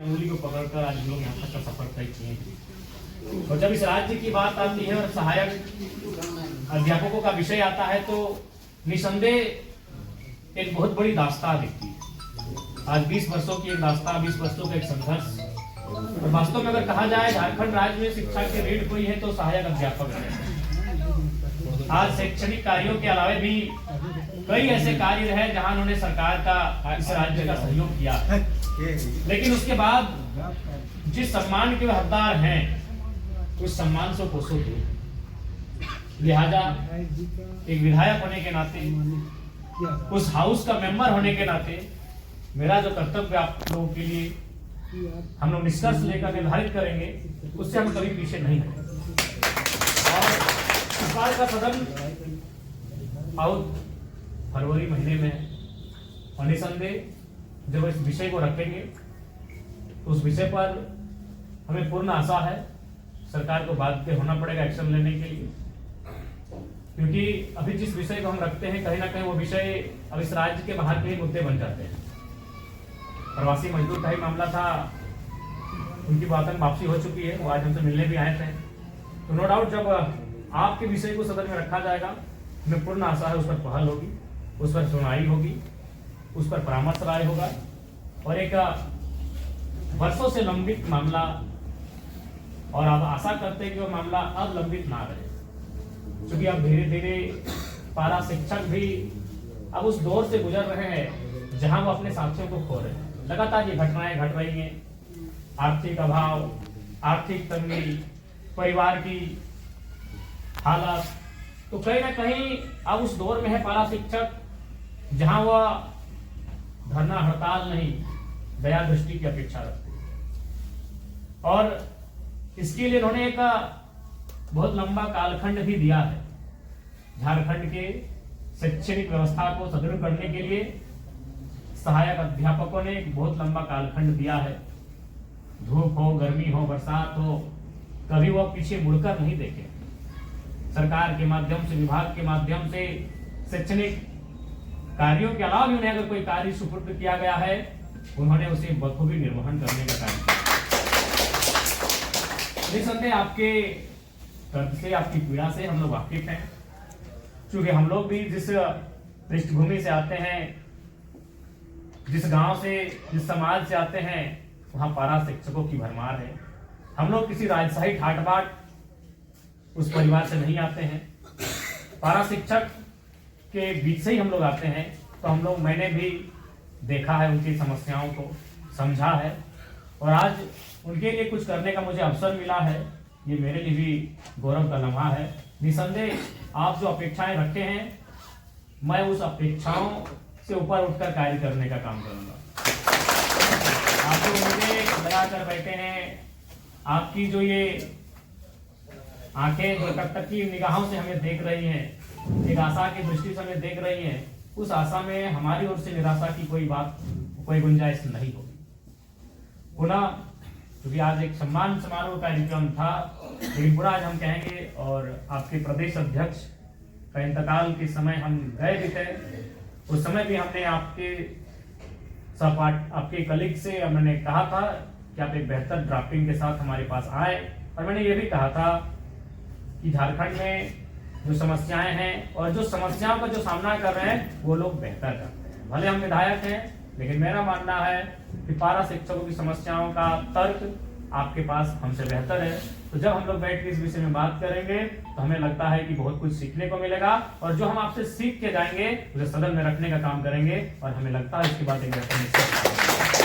उंगली को पकड़कर आज लोग यहाँ तक का सफर तय किए हैं। और जब इस राज्य की बात आती है और सहायक अध्यापकों का विषय आता है तो निसंदेह एक बहुत बड़ी दास्तां दिखती है। आज 20 वर्षों की एक दास्तां, 20 वर्षों का एक संघर्ष। और वास्तव में अगर कहा जाए झारखंड राज्य में शिक्षा के रीढ़ कोई है तो सहायक अध्यापक है। आज शैक्षणिक कार्यों के अलावा भी कई ऐसे कार्य रहे जहां उन्होंने सरकार का, इस राज्य का सहयोग किया, लेकिन उसके बाद जिस सम्मान के हकदार हैं उस सम्मान से कोसों दूर। लिहाजा एक विधायक होने के नाते, उस हाउस का मेंबर होने के नाते मेरा जो कर्तव्य आप लोगों के लिए हम लोग निष्कर्ष लेकर निर्धारित करेंगे, उससे हम कभी पीछे नहीं हटेंगे। और इस बार का सदन फरवरी महीने में और निसंदेह जब इस विषय को रखेंगे तो उस विषय पर हमें पूर्ण आशा है सरकार को बाध्य होना पड़ेगा एक्शन लेने के लिए, क्योंकि अभी जिस विषय को हम रखते हैं कहीं ना कहीं वो विषय अब इस राज्य के बाहर के ही मुद्दे बन जाते हैं। प्रवासी मजदूर का ही मामला था, उनकी वातन वापसी हो चुकी है, वो आज हमसे मिलने भी आए थे। तो नो डाउट जब आपके विषय को सदन में रखा जाएगा, हमें पूर्ण आशा है उस पर पहल होगी, उस पर सुनवाई होगी, उस पर परामर्श राय होगा और एक वर्षों से लंबित मामला, और आप आशा करते हैं कि वो मामला अब लंबित ना रहे, क्योंकि अब धीरे धीरे पारा शिक्षक भी अब उस दौर से गुजर रहे हैं जहां वो अपने साथियों को खो रहे हैं। लगातार ये घटनाएं घट रही हैं, आर्थिक अभाव, आर्थिक तंगी, परिवार की हालत, तो कहीं ना कहीं अब उस दौर में है पारा शिक्षक जहां वह धरना हड़ताल नहीं, दया दृष्टि की अपेक्षा रखते हैं। और इसके लिए उन्होंने एक बहुत लंबा कालखंड भी दिया है। झारखंड के शैक्षणिक व्यवस्था को सुदृढ़ करने के लिए सहायक अध्यापकों ने एक बहुत लंबा कालखंड दिया है। धूप हो, गर्मी हो, बरसात हो, कभी वह पीछे मुड़कर नहीं देखे। सरकार के माध्यम से, विभाग के माध्यम से शैक्षणिक कार्यों के अलावा भी उन्हें अगर कोई कार्य सुपुर्द किया गया है, उन्होंने उसे बखूबी निर्वहन करने का कार्य किया। निसंदेह आपके दर्द से, आपकी पीड़ा से हम लोग वाकिफ हैं, क्योंकि हम लोग भी जिस पृष्ठभूमि से आते हैं, जिस गांव से, जिस समाज से आते हैं, वहां पारा शिक्षकों की भरमार है। हम लोग किसी राजशाही ठाट बाट उस परिवार से नहीं आते हैं। पारा शिक्षक के बीच से ही हम लोग आते हैं, तो मैंने भी देखा है, उनकी समस्याओं को समझा है, और आज उनके लिए कुछ करने का मुझे अवसर मिला है। ये मेरे लिए भी गौरव का लम्हा है। निसंदेह आप जो अपेक्षाएं रखते हैं, मैं उस अपेक्षाओं से ऊपर उठकर कार्य करने का काम करूंगा। आप जो मुझे लगा कर बैठे हैं, आपकी जो ये आंखें जो तक की निगाहों से हमें देख रही हैं, एक आशा की दृष्टि से हमें देख रही हैं, उस आशा में हमारी ओर से निराशा की कोई गुंजाइश नहीं होगी। पुनः क्योंकि आज एक सम्मान समारोह कार्यक्रम था, लेकिन पूरा आज हम कहेंगे, और आपके प्रदेश अध्यक्ष का इंतकाल के समय हम गए भी थे, उस समय भी हमने आपके कलीग से मैंने कहा था कि आप एक बेहतर ड्राफ्टिंग के साथ हमारे पास आए, और मैंने ये भी कहा था कि झारखंड में जो समस्याएं हैं और जो समस्याओं का जो सामना कर रहे हैं वो लोग बेहतर करते हैं। भले हम विधायक हैं, लेकिन मेरा मानना है कि पारा शिक्षकों की समस्याओं का तर्क आपके पास हमसे बेहतर है। तो जब हम लोग बैठ के इस विषय में बात करेंगे तो हमें लगता है कि बहुत कुछ सीखने को मिलेगा, और जो हम आपसे सीख के जाएंगे उसे सदन में रखने का काम करेंगे, और हमें लगता है इसके बाद एक